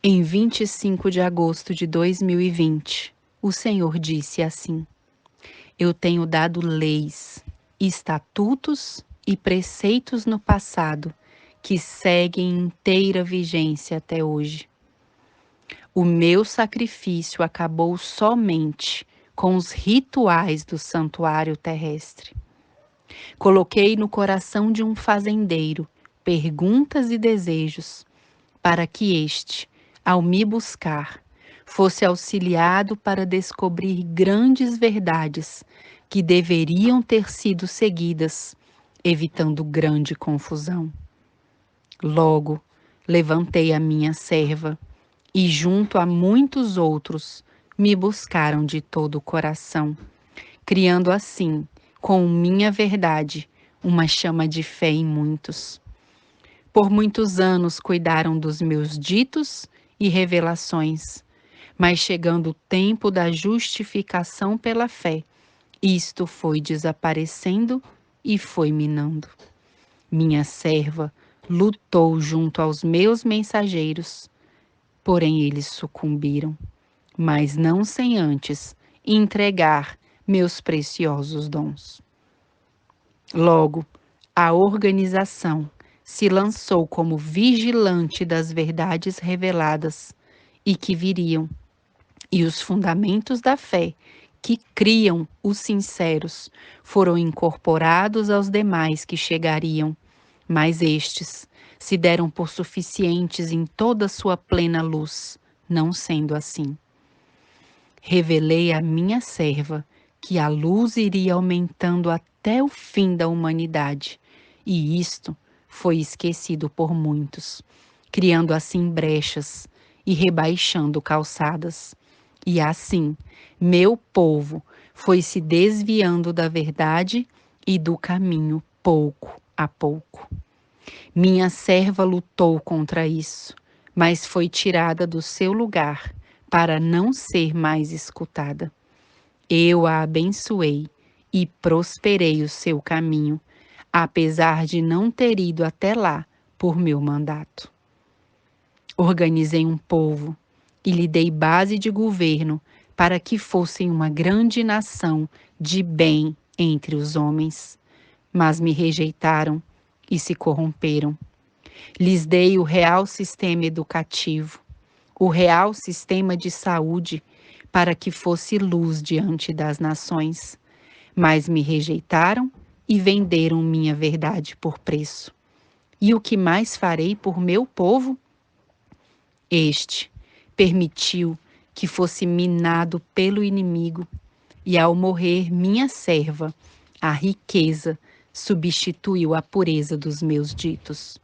Em 25 de agosto de 2020, o Senhor disse assim: Eu tenho dado leis, estatutos e preceitos no passado que seguem inteira vigência até hoje. O meu sacrifício acabou somente com os rituais do santuário terrestre. Coloquei no coração de um fazendeiro perguntas e desejos, para que este, ao me buscar, fosse auxiliado para descobrir grandes verdades que deveriam ter sido seguidas, evitando grande confusão. Logo, levantei a minha serva e, junto a muitos outros, me buscaram de todo o coração, criando assim, com minha verdade, uma chama de fé em muitos. Por muitos anos cuidaram dos meus ditos e revelações, mas chegando o tempo da justificação pela fé, isto foi desaparecendo e foi minando. Minha serva lutou junto aos meus mensageiros, porém eles sucumbiram, mas não sem antes entregar meus preciosos dons. Logo, a organização se lançou como vigilante das verdades reveladas e que viriam, e os fundamentos da fé que criam os sinceros foram incorporados aos demais que chegariam, mas estes se deram por suficientes em toda sua plena luz, não sendo assim. Revelei à minha serva que a luz iria aumentando até o fim da humanidade, e isto foi esquecido por muitos, criando assim brechas e rebaixando calçadas. E assim, meu povo foi se desviando da verdade e do caminho pouco a pouco. Minha serva lutou contra isso, mas foi tirada do seu lugar para não ser mais escutada. Eu a abençoei e prosperei o seu caminho, apesar de não ter ido até lá por meu mandato. Organizei um povo e lhe dei base de governo para que fossem uma grande nação de bem entre os homens, mas me rejeitaram e se corromperam. Lhes dei o real sistema educativo, o real sistema de saúde, para que fosse luz diante das nações, mas me rejeitaram e venderam minha verdade por preço. E o que mais farei por meu povo? Este permitiu que fosse minado pelo inimigo, e ao morrer minha serva, a riqueza substituiu a pureza dos meus ditos.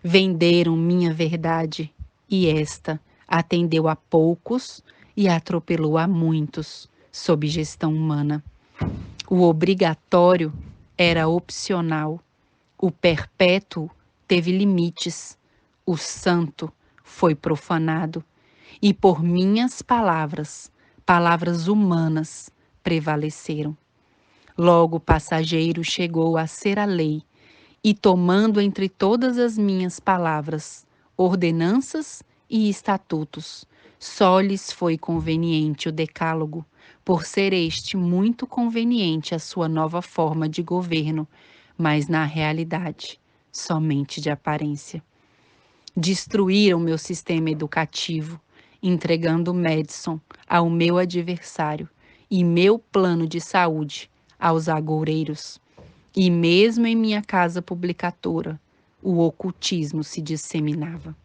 Venderam minha verdade, e esta atendeu a poucos e atropelou a muitos, sob gestão humana. O obrigatório era opcional, o perpétuo teve limites, o santo foi profanado, e por minhas palavras, palavras humanas, prevaleceram. Logo o passageiro chegou a ser a lei, e tomando entre todas as minhas palavras, ordenanças e estatutos, só lhes foi conveniente o decálogo, por ser este muito conveniente à sua nova forma de governo, mas na realidade, somente de aparência. Destruíram meu sistema educativo, entregando Madison ao meu adversário e meu plano de saúde aos agoureiros. E mesmo em minha casa publicadora, o ocultismo se disseminava.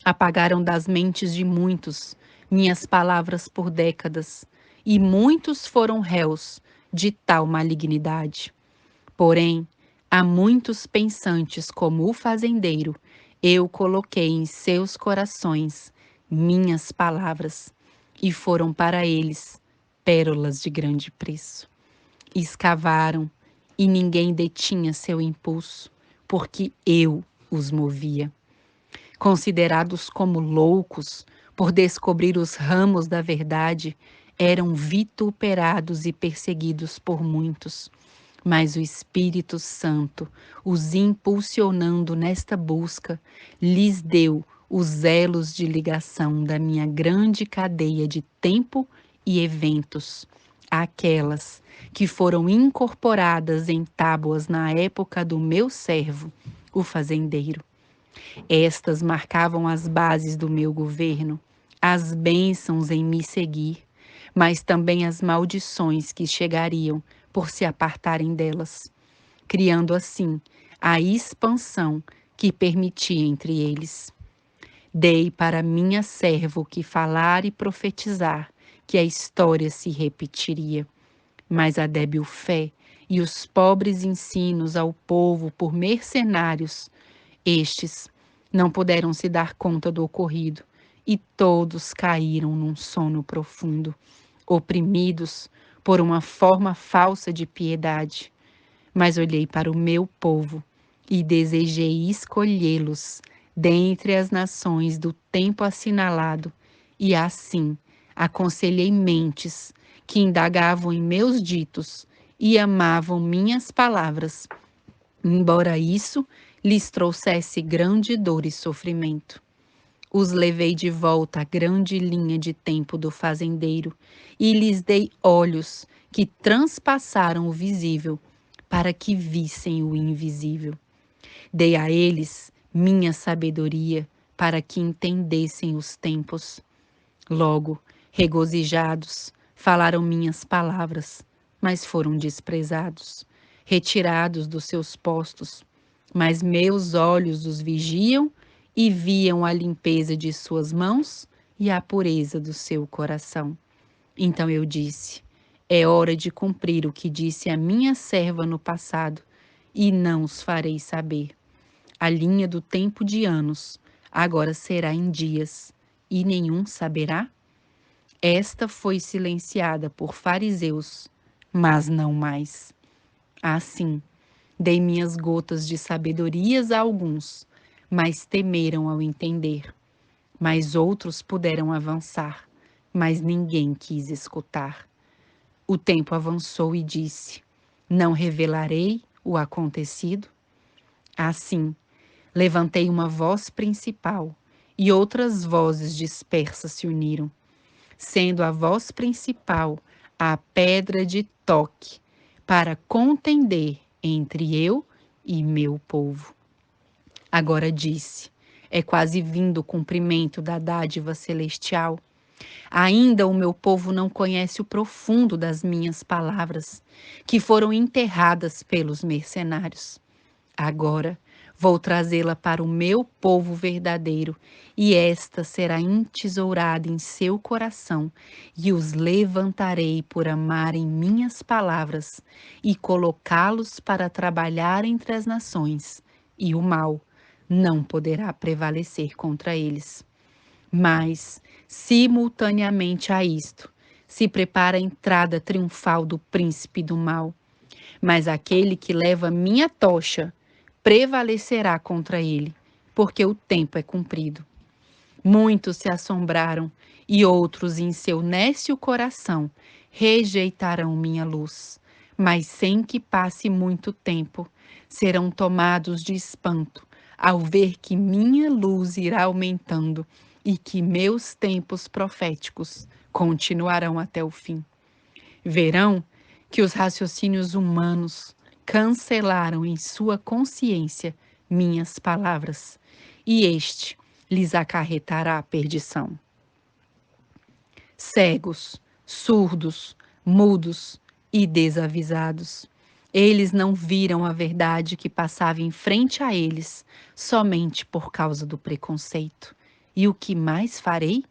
Apagaram das mentes de muitos minhas palavras por décadas, e muitos foram réus de tal malignidade. Porém, a muitos pensantes como o fazendeiro, eu coloquei em seus corações minhas palavras, e foram para eles pérolas de grande preço. Escavaram, e ninguém detinha seu impulso, porque eu os movia. Considerados como loucos por descobrir os ramos da verdade, eram vituperados e perseguidos por muitos. Mas o Espírito Santo, os impulsionando nesta busca, lhes deu os elos de ligação da minha grande cadeia de tempo e eventos, aquelas que foram incorporadas em tábuas na época do meu servo, o fazendeiro. Estas marcavam as bases do meu governo, as bênçãos em me seguir, mas também as maldições que chegariam por se apartarem delas, criando assim a expansão que permitia entre eles. Dei para minha servo que falar e profetizar que a história se repetiria, mas a débil fé e os pobres ensinos ao povo por mercenários, estes não puderam se dar conta do ocorrido e todos caíram num sono profundo, oprimidos por uma forma falsa de piedade. Mas olhei para o meu povo e desejei escolhê-los dentre as nações do tempo assinalado, e assim aconselhei mentes que indagavam em meus ditos e amavam minhas palavras, embora isso lhes trouxesse grande dor e sofrimento. Os levei de volta à grande linha de tempo do fazendeiro e lhes dei olhos que transpassaram o visível para que vissem o invisível. Dei a eles minha sabedoria para que entendessem os tempos. Logo, regozijados, falaram minhas palavras, mas foram desprezados, retirados dos seus postos. Mas meus olhos os vigiam e viam a limpeza de suas mãos e a pureza do seu coração. Então eu disse: é hora de cumprir o que disse a minha serva no passado, e não os farei saber. A linha do tempo de anos agora será em dias, e nenhum saberá? Esta foi silenciada por fariseus, mas não mais. Assim, dei minhas gotas de sabedorias a alguns, mas temeram ao entender. Mas outros puderam avançar, mas ninguém quis escutar. O tempo avançou e disse: não revelarei o acontecido? Assim, levantei uma voz principal, e outras vozes dispersas se uniram, sendo a voz principal a pedra de toque, para contender entre eu e meu povo. Agora disse: é quase vindo o cumprimento da dádiva celestial. Ainda o meu povo não conhece o profundo das minhas palavras, que foram enterradas pelos mercenários. Agora vou trazê-la para o meu povo verdadeiro, e esta será entesourada em seu coração, e os levantarei por amarem minhas palavras, e colocá-los para trabalhar entre as nações, e o mal não poderá prevalecer contra eles. Mas, simultaneamente a isto, se prepara a entrada triunfal do príncipe do mal. Mas aquele que leva minha tocha prevalecerá contra ele, porque o tempo é cumprido. Muitos se assombraram e outros em seu nécio coração rejeitarão minha luz, mas sem que passe muito tempo, serão tomados de espanto ao ver que minha luz irá aumentando e que meus tempos proféticos continuarão até o fim. Verão que os raciocínios humanos cancelaram em sua consciência minhas palavras, e este lhes acarretará a perdição. Cegos, surdos, mudos e desavisados, eles não viram a verdade que passava em frente a eles somente por causa do preconceito. E o que mais farei?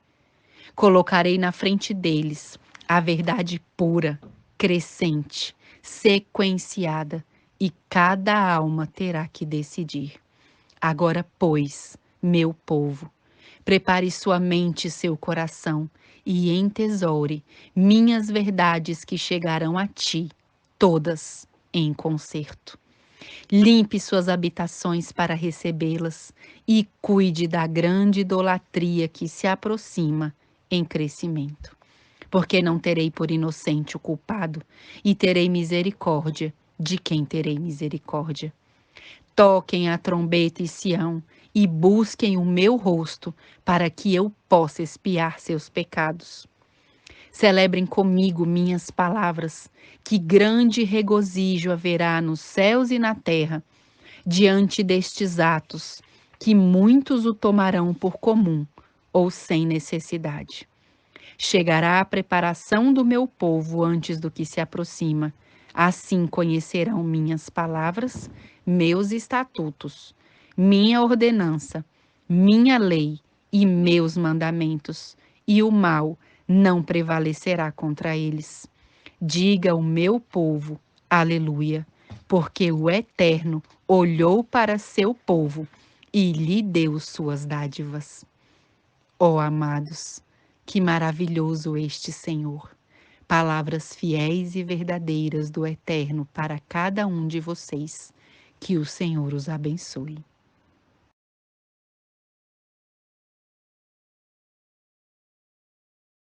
Colocarei na frente deles a verdade pura, crescente, sequenciada, e cada alma terá que decidir. Agora, pois, meu povo, prepare sua mente e seu coração e entesoure minhas verdades que chegarão a ti, todas em concerto. Limpe suas habitações para recebê-las e cuide da grande idolatria que se aproxima em crescimento. Porque não terei por inocente o culpado, e terei misericórdia de quem terei misericórdia. Toquem a trombeta em Sião e busquem o meu rosto, para que eu possa expiar seus pecados. Celebrem comigo minhas palavras, que grande regozijo haverá nos céus e na terra, diante destes atos, que muitos o tomarão por comum ou sem necessidade. Chegará a preparação do meu povo antes do que se aproxima. Assim conhecerão minhas palavras, meus estatutos, minha ordenança, minha lei e meus mandamentos, e o mal não prevalecerá contra eles. Diga o meu povo, aleluia, porque o Eterno olhou para seu povo e lhe deu suas dádivas. Ó amados, que maravilhoso este Senhor! Palavras fiéis e verdadeiras do Eterno para cada um de vocês. Que o Senhor os abençoe.